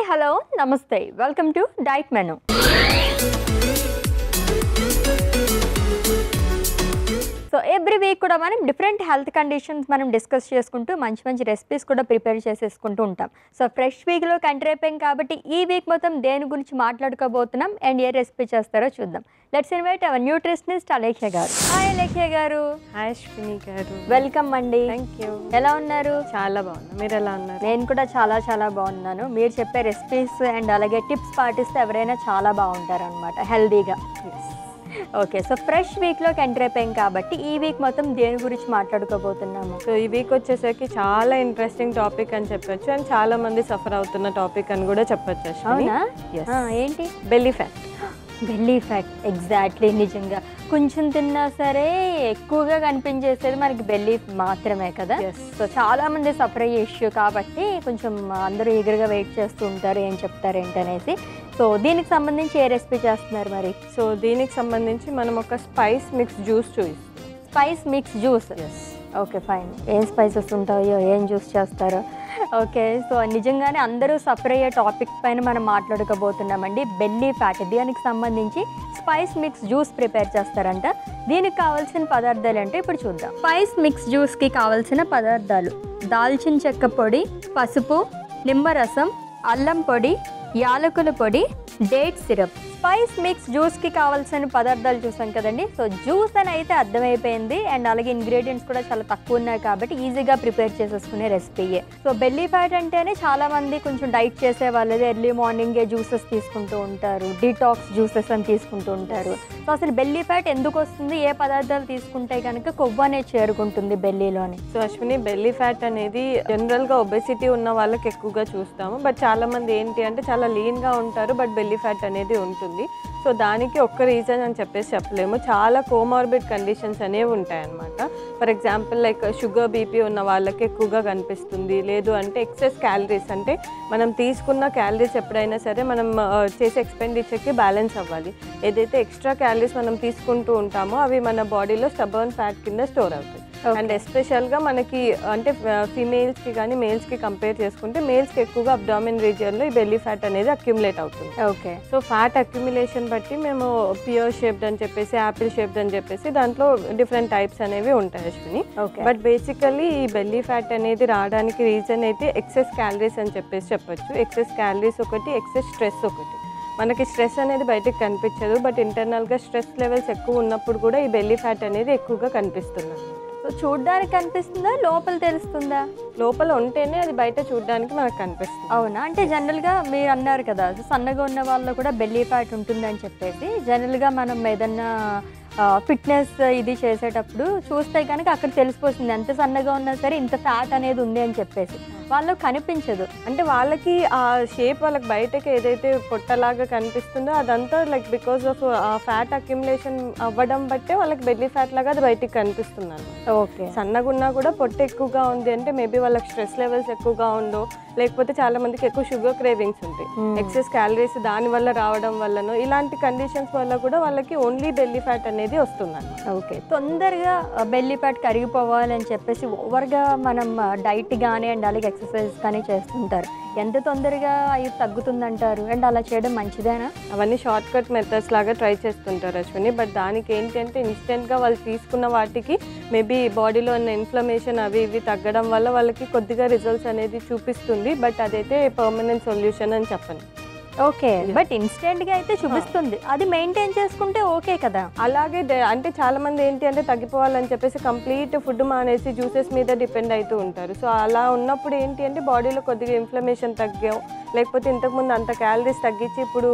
Hello, Namaste. Welcome to Diet Menu. So every week kuda manam different health conditions manam discuss cheskuntu manchi recipes kuda prepare cheseskuntu untam. So fresh week lo country ayipayam kabatti ee week motham deni gurinchi maatladukobothunam and ee recipe chestaro chuddam. Let's invite our nutritionist Alekhya garu. Hi Alekhya garu. Hi Ashwini garu. Welcome andi. Thank you. Ela unnaru? Chaala bagunnanu. Meer ela unnaru? Nenu kuda chaala bagunnanu. Meer cheppe recipes and alage tips paatiste evaraina chaala baaguntaru annamata healthy ga. Yes. Okay so fresh వీక్లోకి enter అయిపోయాం కాబట్టి ఈ week మొత్తం దేని గురించి మాట్లాడుకోబోతున్నాము. So ఈ week వచ్చేసరికి చాలా ఇంట్రెస్టింగ్ టాపిక్ అని చెప్పొచ్చు అండ్ చాలా మంది సఫర్ అవుతున్న టాపిక్ అని కూడా చెప్పొచ్చు. అవునా? ఏంటి? Belly fat. Belly fat exactly. నిజంగా కొంచెం తిన్నా సరే ఎక్కువగా కనిపించేసేది మనకి బెల్లీ మాత్రమే కదా. సో చాలా మంది సఫర్ అయ్యే ఇష్యూ కాబట్టి కొంచెం అందరూ ఈగర్గా వెయిట్ చేస్తూ ఉంటారు ఏం చెప్తారు ఏంటనేసి. సో దీనికి సంబంధించి ఏ రెసిపీ చేస్తున్నారు మరి? సో దీనికి సంబంధించి మనం ఒక స్పైస్ మిక్స్ జ్యూస్ చూపిస్తాం. Spice mix juice. Okay fine. ఏం స్పైసెస్ ఉంటాయో ఏం జ్యూస్ చేస్తారో. ఓకే సో నిజంగానే అందరూ సఫర్ అయ్యే టాపిక్ పైన మనం మాట్లాడుకోబోతున్నామండి. Belly fat. దీనికి సంబంధించి స్పైస్ మిక్స్ జ్యూస్ ప్రిపేర్ చేస్తారంట. దీనికి కావాల్సిన పదార్థాలు అంటే ఇప్పుడు చూద్దాం. స్పైస్ మిక్స్ జ్యూస్కి కావాల్సిన పదార్థాలు: దాల్చిన చెక్క పొడి, పసుపు, నిమ్మరసం, అల్లం పొడి, యాలకుల పొడి, డేట్ సిరప్. స్పైస్ మిక్స్ జ్యూస్కి కావాల్సిన పదార్థాలు చూసాం కదండి. సో జ్యూస్ అని అయితే అర్థమైపోయింది అండ్ అలాగే ఇంగ్రీడియంట్స్ కూడా చాలా తక్కువ ఉన్నాయి కాబట్టి ఈజీగా ప్రిపేర్ చేసేసుకునే రెసిపీయే. సో బెల్లీ ఫ్యాట్ అంటేనే చాలామంది కొంచెం డైట్ చేసే వాళ్ళది ఎర్లీ మార్నింగే జ్యూసెస్ తీసుకుంటూ ఉంటారు, డీటాక్స్ జ్యూసెస్ అని తీసుకుంటూ ఉంటారు. సో అసలు బెల్లీ ఫ్యాట్ ఎందుకు వస్తుంది, ఏ పదార్థాలు తీసుకుంటే కనుక కొవ్వు అనేది చేరుకుంటుంది బెల్లీలోని? సో అశ్విని, బెల్లీ ఫ్యాట్ అనేది జనరల్గా ఒబెసిటీ ఉన్న వాళ్ళకి ఎక్కువగా చూస్తాము. బట్ చాలామంది ఏంటి అంటే చాలా లీన్గా ఉంటారు బట్ బెల్లీ ఫ్యాట్ అనేది ఉంటుంది. సో దానికి ఒక్క రీజన్ అని చెప్పేసి చెప్పలేము. చాలా కోమార్బిడ్ కండిషన్స్ అనేవి ఉంటాయన్నమాట. For example like sugar, BP ఉన్న వాళ్ళకి ఎక్కువగా కనిపిస్తుంది. లేదు అంటే ఎక్సెస్ క్యాలరీస్, అంటే మనం తీసుకున్న క్యాలరీస్ ఎప్పుడైనా సరే మనం చేసే ఎక్స్పెండిచర్కి బ్యాలెన్స్ అవ్వాలి. ఏదైతే ఎక్స్ట్రా క్యాలరీస్ మనం తీసుకుంటూ ఉంటామో అవి మన బాడీలో స్టబర్న్ ఫ్యాట్ కింద స్టోర్ అవుతాయి. అండ్ ఎస్పెషల్గా మనకి అంటే ఫీమేల్స్కి కానీ మేల్స్కి కంపేర్ చేసుకుంటే మేల్స్కి ఎక్కువగా అబ్డామిన్ రీజియన్లో ఈ బెల్లీ ఫ్యాట్ అనేది అక్యుములేట్ అవుతుంది. ఓకే. సో ఫ్యాట్ అక్యుములేషన్ బట్టి మేము పియర్ షేప్డ్ అని చెప్పేసి, యాపిల్ షేప్డ్ అని చెప్పేసి దాంట్లో డిఫరెంట్ టైప్స్ అనేవి ఉంటాయి అశ్విని. బట్ బేసికల్లీ ఈ బెల్లీ ఫ్యాట్ అనేది రావడానికి రీజన్ అయితే ఎక్సెస్ క్యాలరీస్ అని చెప్పేసి చెప్పొచ్చు. ఎక్సెస్ క్యాలరీస్ ఒకటి, ఎక్సెస్ స్ట్రెస్ ఒకటి. మనకి స్ట్రెస్ అనేది బయటకు కనిపించదు బట్ ఇంటర్నల్గా స్ట్రెస్ లెవెల్స్ ఎక్కువ ఉన్నప్పుడు కూడా ఈ బెల్లీ ఫ్యాట్ అనేది ఎక్కువగా కనిపిస్తుంది. సో చూడ్డానికి కనిపిస్తుందా, లోపల తెలుస్తుందా? లోపల ఉంటేనే అది బయట చూడడానికి మనకు కనిపిస్తుంది. అవునా? అంటే జనరల్గా మీరు అన్నారు కదా సన్నగా ఉన్న వాళ్ళు కూడా బెల్లీ ఫ్యాట్ ఉంటుందని చెప్పేసి, జనరల్గా మనం ఏదన్నా ఫిట్నెస్ ఇది చేసేటప్పుడు చూస్తే కనుక అక్కడ తెలిసిపోతుంది ఎంత సన్నగా ఉన్నా సరే ఇంత ఫ్యాట్ అనేది ఉంది అని చెప్పేసి. వాళ్ళకి కనిపించదు. అంటే వాళ్ళకి ఆ షేప్ వాళ్ళకి బయటకి ఏదైతే పొట్టలాగా కనిపిస్తుందో అదంతా లైక్ బికాస్ ఆఫ్ ఆ ఫ్యాట్ అక్యుములేషన్ అవ్వడం బట్టే వాళ్ళకి బెల్లీ ఫ్యాట్ లాగా అది బయటికి కనిపిస్తుంది అన్నమాట. ఓకే. సన్నగా ఉన్నా కూడా పొట్ట ఎక్కువగా ఉంది అంటే మేబీ వాళ్ళకి స్ట్రెస్ లెవెల్స్ ఎక్కువగా ఉండో, లేకపోతే చాలా మందికి ఎక్కువ షుగర్ క్రేవింగ్స్ ఉంటాయి, ఎక్సెస్ క్యాలరీస్ దాని వల్ల రావడం వల్లనో, ఇలాంటి కండిషన్స్ వల్ల కూడా వాళ్ళకి ఓన్లీ బెల్లీ ఫ్యాట్ అనేది వస్తుంది. ఓకే. తొందరగా బెల్లీ ఫ్యాట్ కరిగిపోవాలని చెప్పేసి ఓవర్గా మనం డైట్ కానీ అండ్ అలాగే ఎక్సర్సైజ్ కానీ చేస్తుంటారు. ఎంత తొందరగా అవి తగ్గుతుందంటారు అండ్ అలా చేయడం మంచిదేనా? అవన్నీ షార్ట్ కట్ మెథడ్స్ లాగా ట్రై చేస్తుంటారు అశ్విని. బట్ దానికి ఏంటి అంటే ఇన్స్టెంట్గా వాళ్ళు తీసుకున్న వాటికి మేబీ బాడీలో ఉన్న ఇన్ఫ్లమేషన్ అవి ఇవి తగ్గడం వల్ల వాళ్ళకి కొద్దిగా రిజల్ట్స్ అనేది చూపిస్తుంది. బట్ అదైతే పర్మనెంట్ సొల్యూషన్ అని చెప్పను. ఓకే. బట్ ఇన్స్టెంట్గా అయితే చూపిస్తుంది, అది మెయింటైన్ చేసుకుంటే ఓకే కదా. అలాగే అంటే చాలా మంది ఏంటి అంటే తగ్గిపోవాలని చెప్పేసి కంప్లీట్ ఫుడ్ మానేసి జ్యూసెస్ మీద డిపెండ్ అవుతూ ఉంటారు. సో అలా ఉన్నప్పుడు ఏంటి అంటే బాడీలో కొద్దిగా ఇన్ఫ్లమేషన్ తగ్గాం, లేకపోతే ఇంతకుముందు అంత క్యాలరీస్ తగ్గించి ఇప్పుడు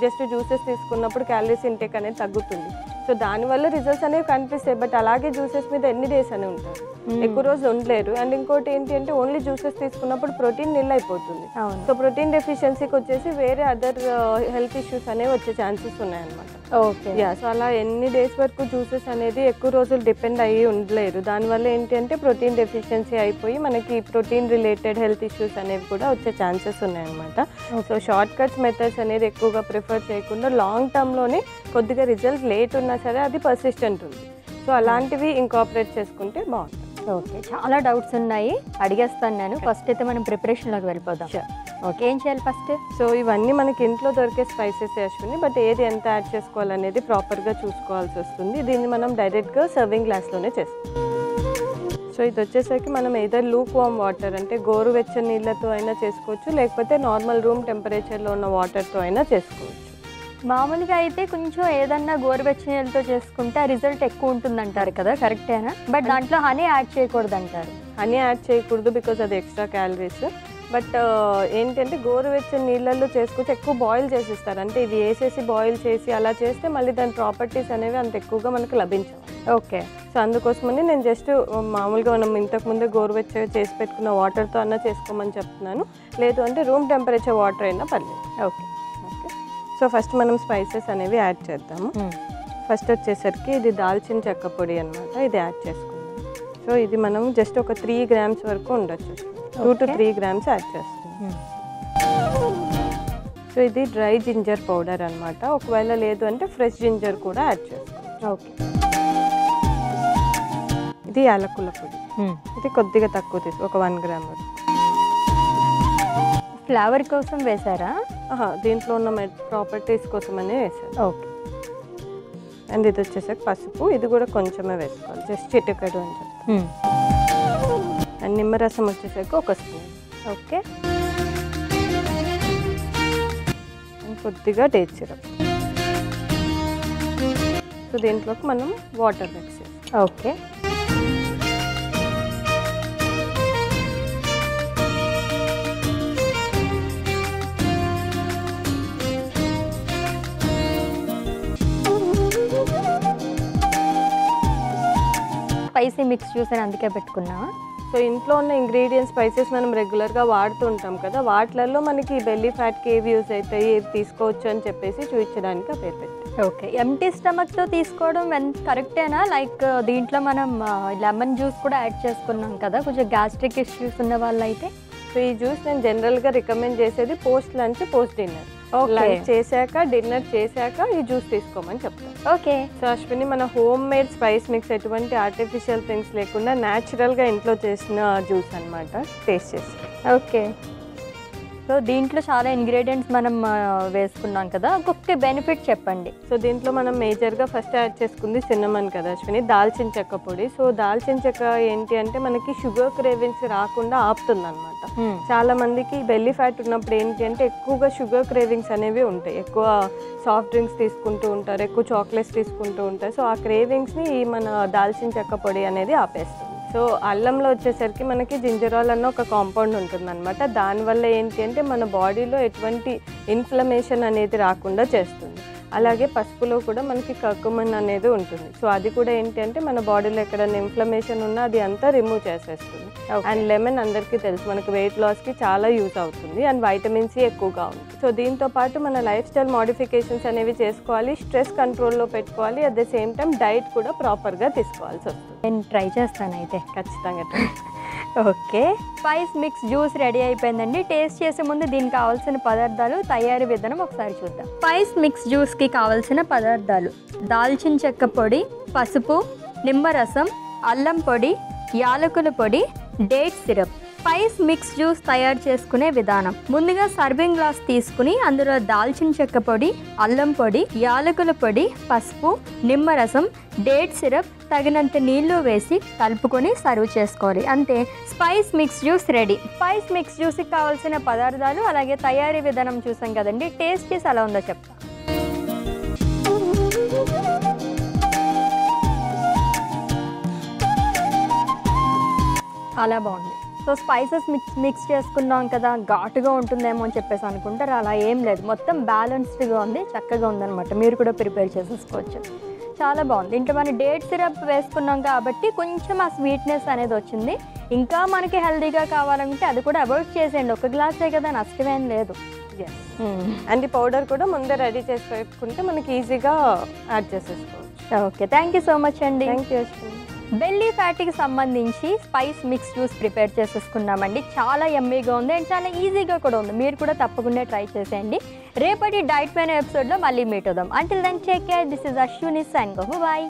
జస్ట్ జ్యూసెస్ తీసుకున్నప్పుడు క్యాలరీస్ ఇంటేక్ అనేది తగ్గుతుంది. సో సో దానివల్ల రిజల్ట్స్ అనేవి కనిపిస్తాయి. బట్ అలాగే జ్యూసెస్ మీద ఎన్ని డేస్ అని ఉంటారు, ఎక్కువ రోజులు ఉండలేరు. అండ్ ఇంకోటి ఏంటి అంటే ఓన్లీ జ్యూసెస్ తీసుకున్నప్పుడు ప్రోటీన్ నిల్ అయిపోతుంది. సో ప్రోటీన్ డెఫిషియన్సీకి వచ్చేసి వేరే అదర్ హెల్త్ ఇష్యూస్ అనేవి వచ్చే ఛాన్సెస్ ఉన్నాయన్నమాట. ఓకే. సో అలా ఎన్ని డేస్ వరకు జ్యూసెస్ అనేది ఎక్కువ రోజులు డిపెండ్ అయ్యి ఉండలేరు. దానివల్ల ఏంటి అంటే ప్రోటీన్ డెఫిషియన్సీ అయిపోయి మనకి ప్రోటీన్ రిలేటెడ్ హెల్త్ ఇష్యూస్ అనేవి కూడా వచ్చే ఛాన్సెస్ ఉన్నాయన్నమాట. సో షార్ట్ కట్స్ మెథడ్స్ అనేది ఎక్కువగా ప్రిఫర్ చేయకుండా లాంగ్ టర్మ్లోనే కొద్దిగా రిజల్ట్ లేట్ ఉన్నా సరే అది పర్సిస్టెంట్ ఉంది. సో అలాంటివి ఇంకాపరేట్ చేసుకుంటే బాగుంటుంది. ఓకే, చాలా డౌట్స్ ఉన్నాయి, అడిగేస్తాను నేను. ఫస్ట్ అయితే మనం ప్రిపరేషన్లోకి వెళ్ళిపోదాం. ఓకే, ఏం చేయాలి ఫస్ట్? సో ఇవన్నీ మనకి ఇంట్లో దొరికే స్పైసెస్ అశ్విని, బట్ ఏది ఎంత యాడ్ చేసుకోవాలనేది ప్రాపర్గా చూసుకోవాల్సి వస్తుంది. దీన్ని మనం డైరెక్ట్గా సర్వింగ్ గ్లాస్లోనే చేసుకోవాలి. సో ఇది వచ్చేసరికి మనం ఏదైనా లూక్ వామ్ వాటర్ అంటే గోరువెచ్చని నీళ్ళతో అయినా చేసుకోవచ్చు, లేకపోతే నార్మల్ రూమ్ టెంపరేచర్లో ఉన్న వాటర్తో అయినా చేసుకోవచ్చు. మామూలుగా అయితే కొంచెం ఏదన్నా గోరువెచ్చని నీళ్ళతో చేసుకుంటే ఆ రిజల్ట్ ఎక్కువ ఉంటుంది అంటారు కదా, కరెక్టేనా? బట్ దాంట్లో హనీ యాడ్ చేయకూడదు అంటారు. హనీ యాడ్ చేయకూడదు బికాజ్ అది ఎక్స్ట్రా క్యాలరీస్. బట్ ఏంటంటే గోరువెచ్చని నీళ్ళల్లో చేసుకోవచ్చు. ఎక్కువ బాయిల్ చేసిస్తారు, అంటే ఇది వేసేసి బాయిల్ చేసి అలా చేస్తే మళ్ళీ దాని ప్రాపర్టీస్ అనేవి అంత ఎక్కువగా మనకు లభించవు. ఓకే. సో అందుకోసమని నేను జస్ట్ మామూలుగా మనం ఇంతకుముందే గోరువెచ్చగా చేసి పెట్టుకున్న వాటర్తో అన్నా చేసుకోమని చెప్తున్నాను. లేదు అంటే రూమ్ టెంపరేచర్ వాటర్ అయినా పర్లేదు. ఓకే. సో ఫస్ట్ మనం స్పైసెస్ అనేవి యాడ్ చేద్దాము. ఫస్ట్ వచ్చేసరికి ఇది దాల్చిన చెక్క పొడి అనమాట, ఇది యాడ్ చేసుకుందాం. సో ఇది మనం జస్ట్ ఒక 3 grams వరకు ఉండొచ్చు, 2 to 3 grams యాడ్ చేస్తాం. సో ఇది డ్రై జింజర్ పౌడర్ అనమాట, ఒకవేళ లేదు అంటే ఫ్రెష్ జింజర్ కూడా యాడ్ చేసుకోవచ్చు. ఓకే. ఇది యాలకుల పొడి, ఇది కొద్దిగా తక్కువ తీసు, ఒక 1 gram వరకు. ఫ్లేవర్ కోసం వేసారా? దీంట్లో ఉన్న ప్రాపర్టీస్ కోసమనే వేసాను. ఓకే. అండ్ ఇది వచ్చేసరికి పసుపు, ఇది కూడా కొంచెమే వేసుకోవాలి, జస్ట్ చిటికెడు అని చెప్తాను. అండ్ నిమ్మరసం వచ్చేసరికి 1 స్పూన్. ఓకే. అండ్ కొద్దిగా డేట్ సిరప్. సో దీంట్లోకి మనం వాటర్ మిక్స్ చేస్తాం. ఓకే. స్పైసీ మిక్స్ జ్యూస్ అని అందుకే పెట్టుకున్నా. సో ఇంట్లో ఉన్న ఇంగ్రీడియంట్స్ స్పైసెస్ మనం రెగ్యులర్గా వాడుతూ ఉంటాం కదా, వాటిలలో మనకి బెల్లీ ఫ్యాట్కి ఏవి యూజ్ అవుతాయి, ఏవి తీసుకోవచ్చు అని చెప్పేసి చూపించడానికి ఆ పేరు పెట్టి. ఓకే. ఎంటీ స్టమక్తో తీసుకోవడం కరెక్టేనా? లైక్ దీంట్లో మనం లెమన్ జ్యూస్ కూడా యాడ్ చేసుకున్నాం కదా, కొంచెం గ్యాస్ట్రిక్ ఇష్యూస్ ఉన్న వాళ్ళైతే. సో ఈ జ్యూస్ నేను జనరల్గా రికమెండ్ చేసేది post lunch, post dinner. Lunch చేశాక, డిన్నర్ చేశాక ఈ జ్యూస్ తీసుకోమని చెప్తాను. ఓకే. సో అశ్విని, మన హోమ్ మేడ్ స్పైస్ మిక్స్ ఎటువంటి ఆర్టిఫిషియల్ థింగ్స్ లేకుండా న్యాచురల్గా ఇంట్లో చేసిన జ్యూస్ అనమాట, టేస్ట్ చేసి. ఓకే. సో దీంట్లో చాలా ఇంగ్రీడియంట్స్ మనం వేసుకున్నాం కదా, ఒక్కొక్క బెనిఫిట్ చెప్పండి. సో దీంట్లో మనం మేజర్గా ఫస్ట్ యాడ్ చేసుకుంది సిన్నమన్ కదా అశ్విని, దాల్చిన చెక్క పొడి. సో దాల్చిన చెక్క ఏంటి అంటే మనకి షుగర్ క్రేవింగ్స్ రాకుండా ఆపుతుంది అనమాట. చాలా మందికి బెల్లీ ఫ్యాట్ ఉన్నప్పుడు ఏంటి అంటే ఎక్కువగా షుగర్ క్రేవింగ్స్ అనేవి ఉంటాయి, ఎక్కువ సాఫ్ట్ డ్రింక్స్ తీసుకుంటూ ఉంటారు, ఎక్కువ చాక్లెట్స్ తీసుకుంటూ ఉంటారు. సో ఆ క్రేవింగ్స్ని ఈ మన దాల్చిన చెక్క పొడి అనేది ఆపేస్తుంది. సో అల్లంలో వచ్చేసరికి మనకి జింజరాల్ అన్న ఒక కాంపౌండ్ ఉంటుందన్నమాట, దానివల్ల ఏంటి అంటే మన బాడీలో ఎటువంటి ఇన్ఫ్లమేషన్ అనేది రాకుండా చేస్తుంది. అలాగే పసుపులో కూడా మనకి కర్కుమన్ అనేది ఉంటుంది. సో అది కూడా ఏంటి అంటే మన బాడీలో ఎక్కడైనా ఇన్ఫ్లమేషన్ ఉన్నా అది అంతా రిమూవ్ చేసేస్తుంది. అండ్ లెమన్ అందరికీ తెలుసు మనకి వెయిట్ లాస్కి చాలా యూజ్ అవుతుంది, అండ్ వైటమిన్ సి ఎక్కువగా ఉంది. సో దీంతో పాటు మన లైఫ్ స్టైల్ మోడిఫికేషన్స్ అనేవి చేసుకోవాలి, స్ట్రెస్ కంట్రోల్లో పెట్టుకోవాలి, at the same time diet కూడా ప్రాపర్గా తీసుకోవాల్సి వస్తుంది. నేను ట్రై చేస్తాను అయితే ఖచ్చితంగా try. Okay. Spice mix juice ready అయిపోయిందండి. టేస్ట్ చేసే ముందు దీనికి కావాల్సిన పదార్థాలు, తయారీ విధానం ఒకసారి చూద్దాం. స్పైస్ మిక్స్ జ్యూస్కి కావాల్సిన పదార్థాలు: దాల్చిన చెక్క పొడి, పసుపు, నిమ్మరసం, అల్లం పొడి, యాలకుల పొడి, date syrup. Spice mix juice తయారు చేసుకునే విధానం: ముందుగా సర్వింగ్ గ్లాస్ తీసుకుని అందులో దాల్చిన చెక్క పొడి, అల్లం పొడి, యాలకుల పొడి, పసుపు, నిమ్మరసం, డేట్ సిరప్, తగినంత నీళ్లు వేసి కలుపుకొని సర్వ్ చేసుకోవాలి. అంతే, spice mix juice ready. Spice mix జ్యూస్కి కావాల్సిన పదార్థాలు అలాగే తయారీ విధానం చూసాం కదండి. టేస్ట్ చేసి ఎలా ఉందో చెప్తా. చాలా బాగుంది. సో స్పైసెస్ మిక్స్ చేసుకున్నాం కదా, ఘాటుగా ఉంటుందేమో అని చెప్పేసి అనుకుంటారు, అలా ఏం లేదు, మొత్తం బ్యాలెన్స్డ్గా ఉంది, చక్కగా ఉందన్నమాట. మీరు కూడా ప్రిపేర్ చేసేసుకోవచ్చు. చాలా బాగుంది. ఇంట్లో మనం డేట్ సిరప్ వేసుకున్నాం కాబట్టి కొంచెం ఆ స్వీట్నెస్ అనేది వచ్చింది. ఇంకా మనకి హెల్తీగా కావాలంటే అది కూడా అవాయిడ్ చేసేయండి. ఒక గ్లాసే కదా, నష్టమేం లేదు. అండ్ ఈ పౌడర్ కూడా ముందే రెడీ చేసి పెట్టుకుంటే మనకి ఈజీగా యాడ్ చేసేసుకోవచ్చు. Okay, thank you so much అండి. Thank you. బెల్లీ ఫ్యాట్కి సంబంధించి స్పైస్ మిక్స్ జ్యూస్ ప్రిపేర్ చేసేసుకున్నామండి. చాలా యమ్మీగా ఉంది అండ్ చాలా ఈజీగా కూడా ఉంది. మీరు కూడా తప్పకుండా ట్రై చేసేయండి. రేపటి డైట్ మెనూ ఎపిసోడ్లో మళ్ళీ మీట్ అవుదాం. Until then take care. This is Ashwini signing off. By.